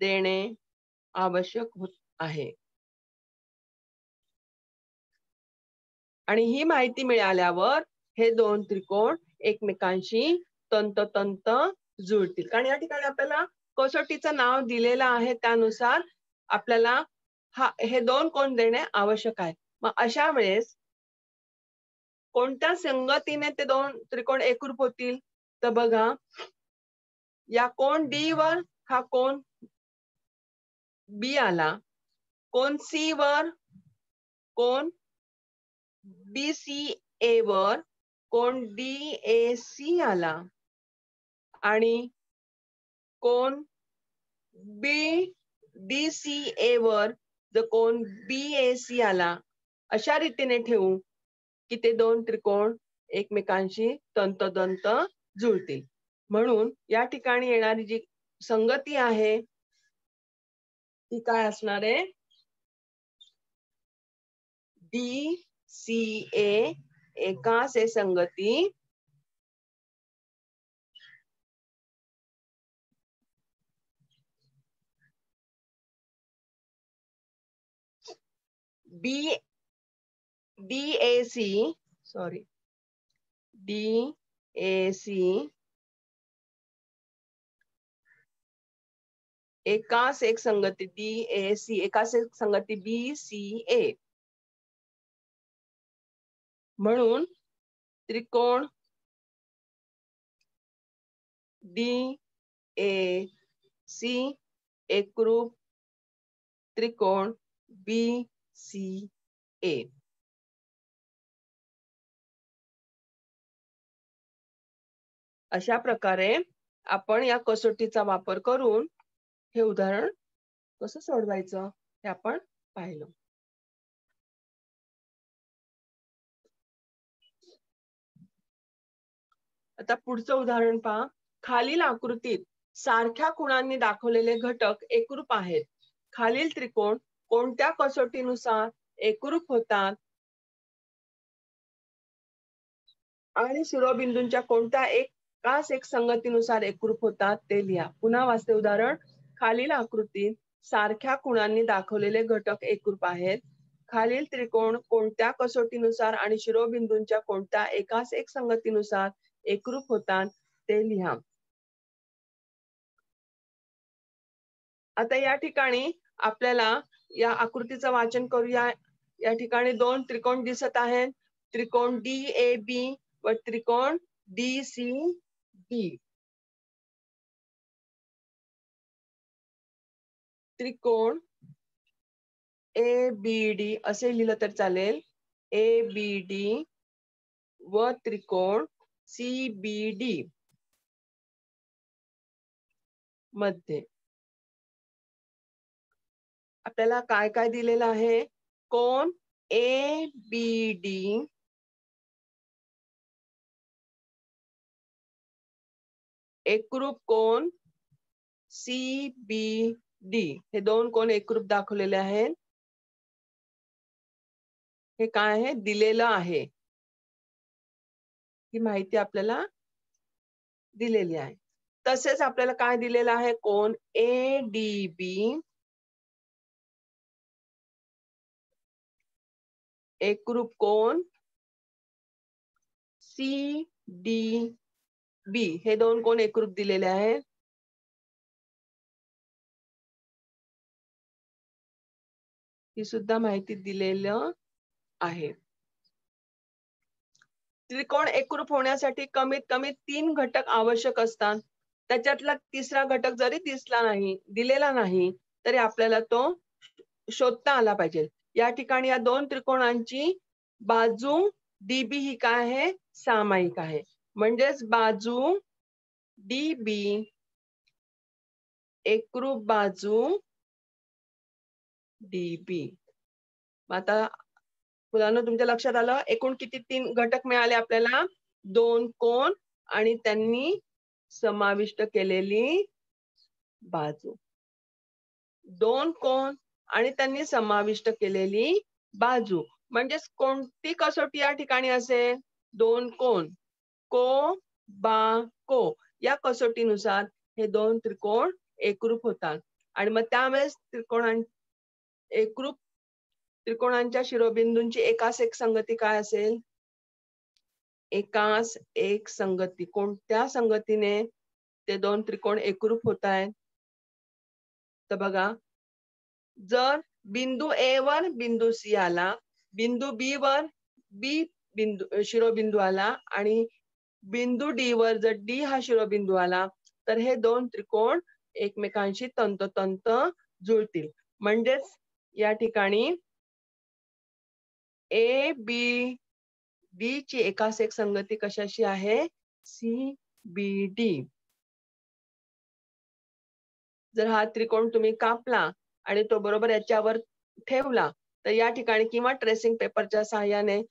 देणे आवश्यक होत आहे. आणि ही माहिती मिळाल्यावर हे दोन त्रिकोण एकमेकांशी तंतोतंत जुळतील. कारण या ठिकाणी आपल्याला कसोटीचं नाव दिलेलं आहे, त्यानुसार आपल्याला हे दोन कोण देणे आवश्यक आहे. मग अशा वेळेस कोणत्या संगतीने ते दोन त्रिकोण एकरूप होतील? तर बघा, या कोण D वर हा कोण B आला, कोण C वर कोण BCA वर कोण DAC आला आणि कोण DCA वर जर कोण BAC आला. अशा रीतीने ठेवू की ते दोन त्रिकोण एकमेकांशी तंतोतंत जुळतील. म्हणून या ठिकाणी येणारी जी संगती आहे ती काय असणार आहे? DCA एकास ए संगती DAC एकास एक संगती DAC एकास एक संगती BCA. म्हणून त्रिकोण DAC एकरूप त्रिकोण BCA. अशा प्रकारे आपण या कसोटीचा वापर करून हे उदाहरण कसं सोडवायचं हे आपण पाहिलं. आता पुढचं उदाहरण पहा. खालील आकृतीत सारख्या खुणांनी दाखवलेले घटक एकरूप आहेत. खालील त्रिकोण कोणत्या कसोटीनुसार एकरूप होतात आणि शिरोबिंदूंच्या कोणत्या एकास एक संगतीनुसार एकरूप होतात ते लिहा. पुन्हा वाचते उदाहरण. खालील आकृतीत सारख्या खुणांनी दाखवलेले घटक एकरूप आहेत. खालील त्रिकोण कोणत्या कसोटीनुसार आणि शिरोबिंदूंच्या कोणत्या एकास एक संगतीनुसार एकरूप होतात ते लिहा. आता या ठिकाणी आपल्याला या आकृतीचं वाचन करूया. या ठिकाणी दोन त्रिकोण दिसत आहेत. त्रिकोण DAB व त्रिकोण DCB. त्रिकोण ABD असे लिहिलं तर चालेल. ABD व त्रिकोण CBD मध्ये आपल्याला काय काय दिलेलं आहे. कोण ABD एकरूप कोण CBD. हे दोन कोण एकरूप दाखवलेले आहेत. हे काय आहे दिलेलं आहे. ही माहिती आपल्याला दिलेली आहे. तसेच आपल्याला काय दिलेलं आहे. कोण ADB एकरूप कोण CDB. हे दोन कोण एकरूप दिलेले आहेत. ही सुद्धा माहिती दिलेलं आहे. त्रिकोण एकरूप होण्यासाठी कमीत कमी 3 घटक आवश्यक असतात. त्याच्यातला तिसरा घटक जरी दिलेला नाही तरी आपल्याला तो शोधता आला पाहिजे. या ठिकाणी या दोन त्रिकोणांची बाजू DB ही काय आहे सामायिक आहे. म्हणजेच बाजू DB एकरूप बाजू DB. आता मुलांना तुमच्या लक्षात आलं एकूण किती 3 घटक मिळाले आपल्याला. 2 कोण आणि त्यांनी समाविष्ट केलेली बाजू. 2 कोण आणि त्यांनी समाविष्ट केलेली बाजू. म्हणजेच कोणती कसोटी या ठिकाणी असेल. 2 कोण को बा को या कसोटीनुसार हे दोन त्रिकोण एकरूप होतात. आणि मग त्यावेळेस एकरूप त्रिकोणांच्या शिरोबिंदूंची एकास एक संगती काय असेल. एकास एक संगती. कोणत्या संगतीने ते दोन त्रिकोण एकरूप होत आहेत. तर बघा जर बिंदू A वर बिंदू C आला, बिंदू B वर B शिरोबिंदू आला आणि बिंदू D वर जर D हा शिरोबिंदू आला तर हे दोन त्रिकोण एकमेकांशी तंतोतंत जुळतील. म्हणजेच या ठिकाणी ABD ची एकास एक संगती कशाशी आहे CBD. जर हा त्रिकोण तुम्ही कापला आणि तो बरोबर याच्यावर ठेवला तर या ठिकाणी किंवा ट्रेसिंग पेपरच्या सहाय्याने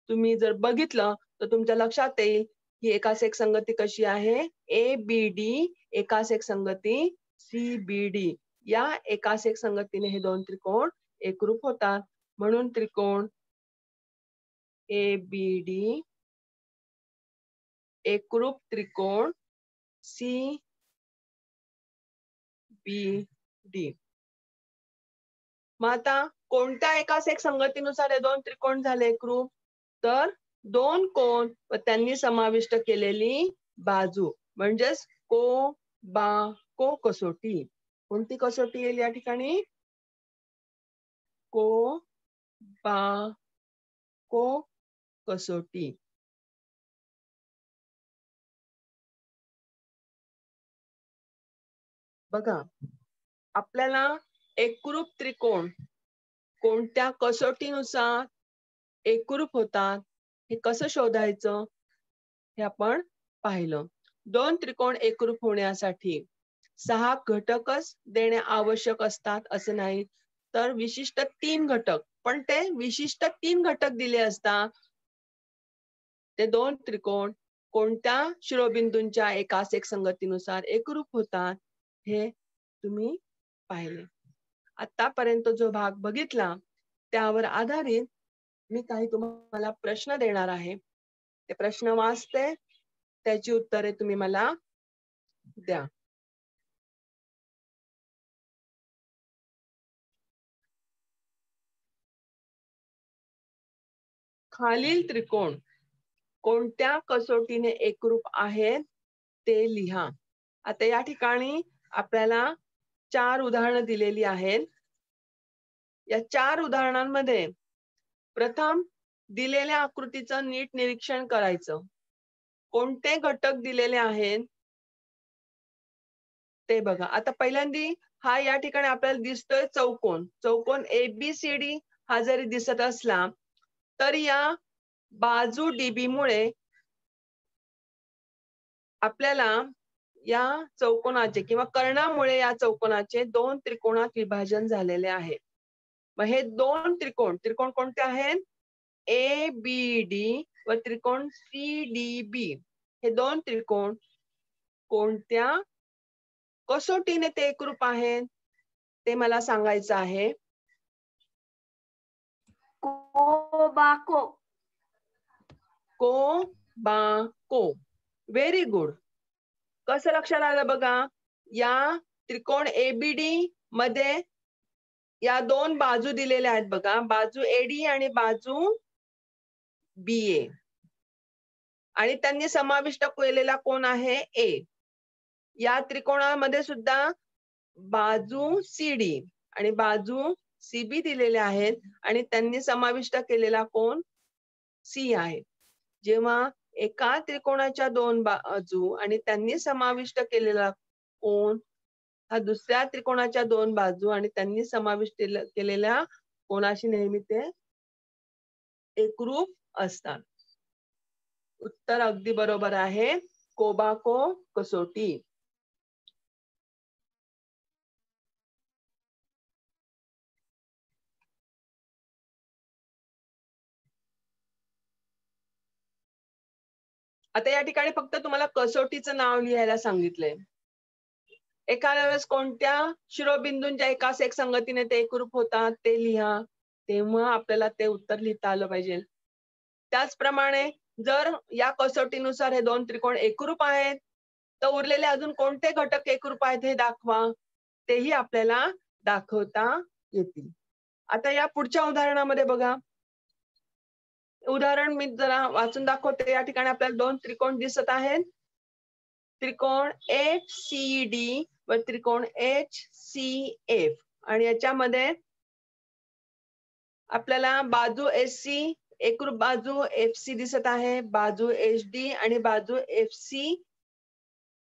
तुम्ही जर बघितलं तर तुमच्या लक्षात येईल ही एकास एक संगती कशी आहे. ABD एकास एक संगती CBD. या एकास एक संगतीने हे दोन त्रिकोण एकरूप होतात. म्हणून त्रिकोण ABD एकरूप त्रिकोण CBD. मग आता कोणत्या एकास एक संगतीनुसार हे दोन त्रिकोण झाले एकरूप. तर 2 कोण व त्यांनी समाविष्ट केलेली बाजू. म्हणजेच को बा को कसोटी. कोणती कसोटी येईल या ठिकाणी. को बा को कसोटी. बघा आपल्याला एकरूप त्रिकोण कोणत्या कसोटीनुसार एकरूप होतात हे कसं शोधायचं हे आपण पाहिलं. 2 त्रिकोण एकरूप होण्यासाठी 6 घटकच देणे आवश्यक असतात असे नाही, तर विशिष्ट 3 घटक, पण ते विशिष्ट 3 घटक दिले असतात. ते 2 त्रिकोण कोणत्या शिरोबिंदूंच्या एकास एक संगतीनुसार एकरूप होतात हे तुम्ही पाहिले. आतापर्यंत जो भाग बघितला त्यावर आधारित मी काही तुम्हाला प्रश्न देणार आहे. ते प्रश्न वाचते, त्याची उत्तरे तुम्ही मला द्या. खालील त्रिकोण कोणत्या कसोटीने एकरूप आहेत ते लिहा. आता या ठिकाणी आपल्याला 4 उदाहरणं दिलेली आहेत. या 4 उदाहरणांमध्ये प्रथम दिलेल्या आकृतीचं नीट निरीक्षण करायचं. कोणते घटक दिलेले आहेत ते बघा. आता पहिल्यांदी हा या ठिकाणी आपल्याला दिसतोय चौकोन. चौकोन ABCD हा जरी दिसत असला तरी या बाजू DB मुळे आपल्याला या चौकोनाचे किंवा कर्णामुळे या चौकोनाचे 2 त्रिकोणात विभाजन झालेले आहे. मग हे 2 त्रिकोण कोणते आहेत? ABD व त्रिकोण CDB. हे 2 त्रिकोण कोणत्या कसोटीने ते एकरूप आहेत ते मला सांगायचं आहे. कोबाको. कोबाको. Very good. कसं लक्षात आलं बघा. या त्रिकोण ABD मध्ये या 2 बाजू दिलेल्या आहेत बघा. बाजू AD आणि बाजू BA. आणि त्यांनी समाविष्ट केलेला कोण आहे A. या त्रिकोणामध्ये सुद्धा बाजू CD आणि बाजू CB दिलेल्या आहेत आणि त्यांनी समाविष्ट केलेला कोण C आहे. जेव्हा एका त्रिकोणाच्या 2 बाजू आणि त्यांनी समाविष्ट केलेला कोण हा दुसऱ्या त्रिकोणाच्या 2 बाजू आणि त्यांनी समाविष्ट केलेल्या कोणाशी नेहमी ते एकरूप असतात. उत्तर अगदी बरोबर आहे. कोबाको कसोटी. आता या ठिकाणी फक्त तुम्हाला कसोटीचं नाव लिहायला सांगितलंय. एखाद्या वेळेस कोणत्या शिरोबिंदूंच्या एकास एक संगतीने ते एकरूप होतात ते लिहा. तेव्हा आपल्याला ते उत्तर लिहिता आलं पाहिजे. त्याचप्रमाणे जर या कसोटीनुसार हे 2 त्रिकोण एकरूप आहेत तर उरलेले अजून कोणते घटक एकरूप आहेत हे दाखवा. तेही आपल्याला दाखवता येतील. आता या पुढच्या उदाहरणामध्ये बघा. उदाहरण मी जरा वाचून दाखवते. या ठिकाणी आपल्याला 2 त्रिकोण दिसत आहेत. त्रिकोण FCD व त्रिकोण HCF. आणि याच्यामध्ये आपल्याला बाजू SC एकरूप बाजू FC दिसत आहे. बाजू HD आणि बाजू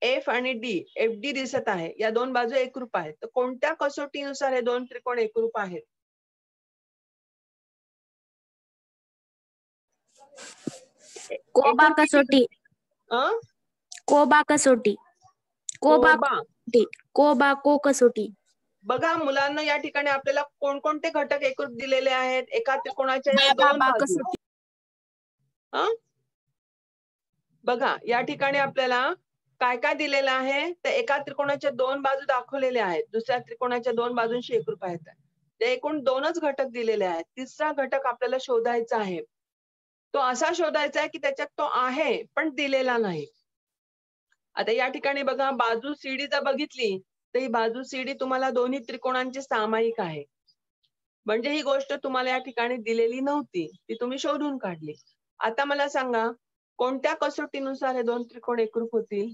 F आणि D FD दिसत आहे. या 2 बाजू एकरूप आहेत. तर कोणत्या कसोटीनुसार हे 2 त्रिकोण एकरूप आहेत? कोबा कसोटी. कोबा कोबाको कसोटी. बघा मुलांना या ठिकाणी आपल्याला कोणकोणते घटक एकरूप दिलेले आहेत. एका त्रिकोणाच्या या 2 बाजू. बघा या ठिकाणी आपल्याला काय काय दिलेलं आहे. तर एका त्रिकोणाच्या 2 बाजू दाखवलेल्या आहेत. दुसऱ्या त्रिकोणाच्या 2 बाजूंशी एकरूप आहेत. ते एकूण 2च घटक दिलेले आहेत. तिसरा घटक आपल्याला शोधायचा आहे. तो असा शोधायचा आहे की त्याच्यात तो आहे पण दिलेला नाही. आता या ठिकाणी बघा बाजू CD जर बघितली तर ही बाजू CD तुम्हाला दोन्ही त्रिकोणांची सामायिक आहे. म्हणजे ही गोष्ट तुम्हाला या ठिकाणी दिलेली नव्हती, ती तुम्ही शोधून काढली. आता मला सांगा कोणत्या कसोटीनुसार हे 2 त्रिकोण एकरूप होतील?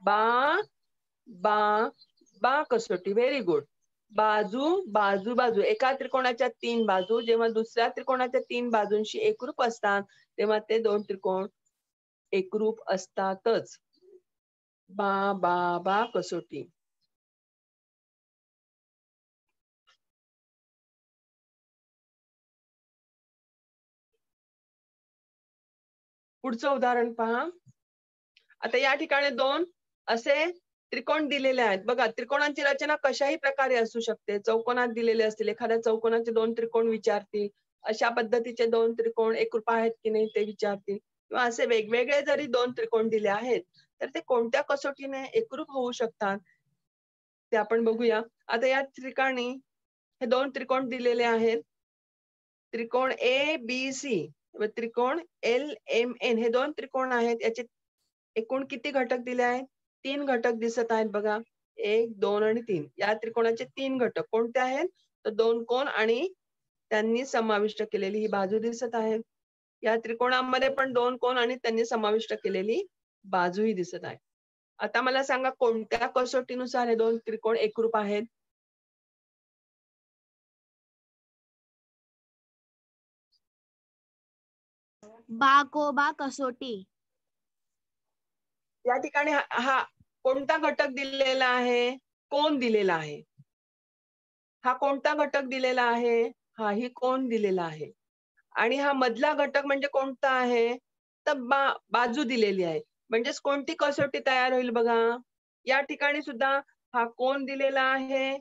बा कसोटी. Very good. बाजू एका त्रिकोणाच्या 3 बाजू जेव्हा दुसऱ्या त्रिकोणाच्या 3 बाजूंशी एकरूप असतात तेव्हा ते 2 त्रिकोण एकरूप असतातच. बा कसोटी. पुढचं उदाहरण पहा. आता या ठिकाणी दोन असे त्रिकोण दिलेले आहेत बघा. त्रिकोणांची रचना कशाही प्रकारे असू शकते. चौकोनात दिलेले असतील, एखाद्या चौकोनाचे दोन त्रिकोण विचारतील, अशा पद्धतीचे दोन त्रिकोण एकरूप आहेत की नाही ते विचारतील, किंवा असे वेगवेगळे जरी दोन त्रिकोण दिले आहेत तर ते कोणत्या कसोटीने एकरूप होऊ शकतात ते आपण बघूया. आता या ठिकाणी हे दोन त्रिकोण दिलेले आहेत. त्रिकोण ABC व त्रिकोण LMN हे दोन त्रिकोण आहेत. याचे एकूण किती घटक दिले आहेत? 3 घटक दिसत आहेत बघा. 1, 2 आणि 3. या त्रिकोणाचे 3 घटक कोणते आहेत? तर दोन कोण आणि त्यांनी समाविष्ट केलेली ही बाजू दिसत आहे. या त्रिकोणामध्ये पण दोन कोण आणि त्यांनी समाविष्ट केलेली बाजूही दिसत आहे. आता मला सांगा कोणत्या कसोटीनुसार हे दोन त्रिकोण एकरूप आहेत? बाकोबा कसोटी. या ठिकाणी हा कोणता घटक दिलेला आहे? कोण दिलेला आहे. हा कोणता घटक दिलेला आहे? हाही कोण दिलेला आहे. आणि हा मधला घटक म्हणजे कोणता आहे? तर बाजू दिलेली आहे. म्हणजेच कोणती कसोटी तयार होईल बघा. या ठिकाणी सुद्धा हा कोण दिलेला आहे,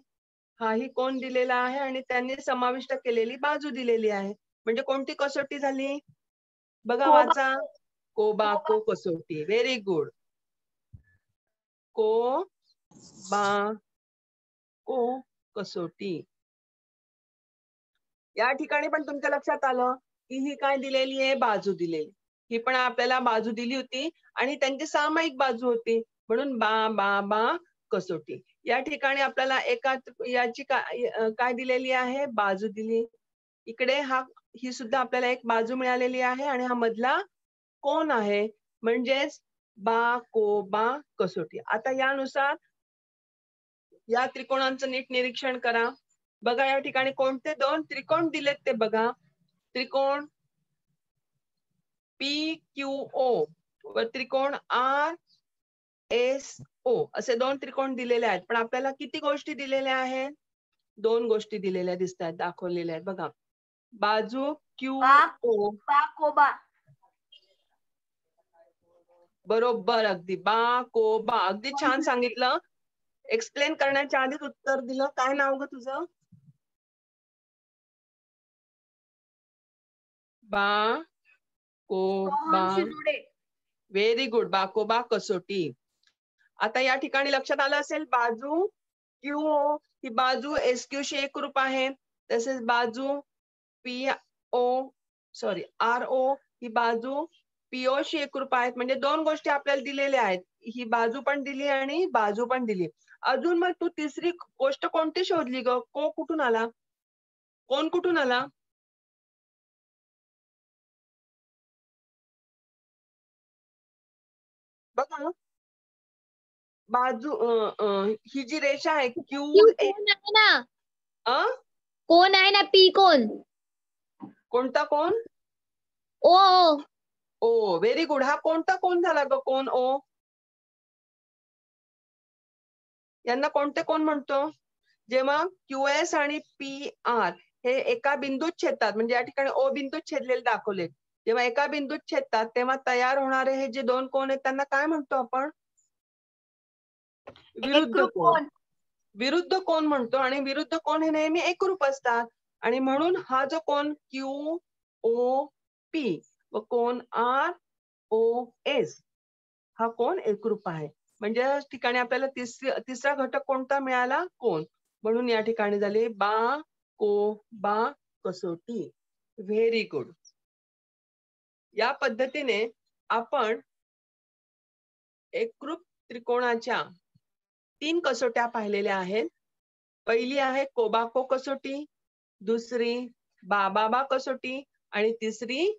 हाही कोण दिलेला आहे आणि त्यांनी समाविष्ट केलेली बाजू दिलेली आहे. म्हणजे कोणती कसोटी झाली बघा, वाचा. कोबाको कसोटी. Very good. कोबाको कसोटी. या ठिकाणी पण तुमच्या लक्षात आलं की ही काय दिलेली आहे? बाजू दिलेली. ही पण आपल्याला बाजू दिली होती आणि त्यांची सामायिक बाजू होती, म्हणून बा कसोटी. या ठिकाणी आपल्याला एका याची काय दिलेली आहे? बाजू दिली. इकडे ही सुद्धा आपल्याला एक बाजू मिळालेली आहे आणि हा मधला कोण आहे, म्हणजेच बा कसोटी. आता यानुसार या त्रिकोणांचं नीट निरीक्षण करा. बघा या ठिकाणी कोणते दोन त्रिकोण दिलेत ते बघा. त्रिकोण PQO व त्रिकोण RSO असे दोन त्रिकोण दिलेले आहेत. पण आपल्याला किती गोष्टी दिलेल्या आहेत? 2 गोष्टी दिलेल्या दिसत आहेत, दाखवलेल्या आहेत बघा. बाजू QO. बाकोबा. बरोबर, अगदी बाकोबा. अगदी छान सांगितलं. एक्सप्लेन करण्याच्या आधीच उत्तर दिलं. काय नाव ग तुझं? बाकोबा. Very good. बाकोबा कसोटी. आता या ठिकाणी लक्षात आलं असेल बाजू QO ही बाजू SQ शी एकरूप आहे. तसेच बाजू RO ही बाजू PO शी एकरूप आहेत. म्हणजे दोन गोष्टी आपल्याला दिलेल्या आहेत. ही बाजू पण दिली आणि बाजू पण दिली. अजून मग तू तिसरी गोष्ट कोणती शोधली ग? कुठून आला? कोण कुठून आला? बघा बाजू ही जी रेषा आहे कोण आहे ना? कोण आहे ना? पी कोण. कोणता कोण? ओ. ओ. Very good. हा कोणता कोण झाला ग? कोण ओ? यांना कोणते कोण म्हणतो? जेव्हा QS आणि PR हे एका बिंदूत छेदतात, म्हणजे या ठिकाणी O बिंदूत छेदलेले दाखवले. जेव्हा एका बिंदूत छेदतात तेव्हा तयार होणारे हे जे दोन कोण आहेत त्यांना काय म्हणतो आपण? विरुद्ध कोण. विरुद्ध कोण म्हणतो आणि विरुद्ध कोण हे नेहमी एकरूप असतात. आणि म्हणून हा जो कोण QOP व कोण ROS हा कोण एकरूप आहे. म्हणजे या ठिकाणी आपल्याला तिसरा घटक कोणता मिळाला? कोण. म्हणून या ठिकाणी झाले बाकोबा कसोटी. Very good. या पद्धतीने आपण एकरूप त्रिकोणाच्या 3 कसोट्या पाहिलेल्या आहेत. पहिली आहे कोबाको कसोटी, दुसरी बाबा कसोटी आणि तिसरी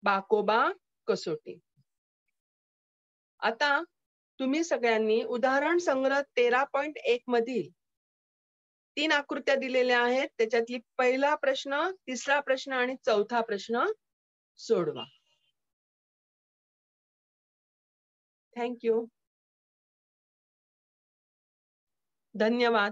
बाकोबा कसोटी. आता तुम्ही सगळ्यांनी उदाहरण संग्रह 13.1 मधील 3 आकृत्या दिलेल्या आहेत. त्याच्यातली पहिला प्रश्न, तिसरा प्रश्न आणि चौथा प्रश्न सोडवा. Thank you. धन्यवाद.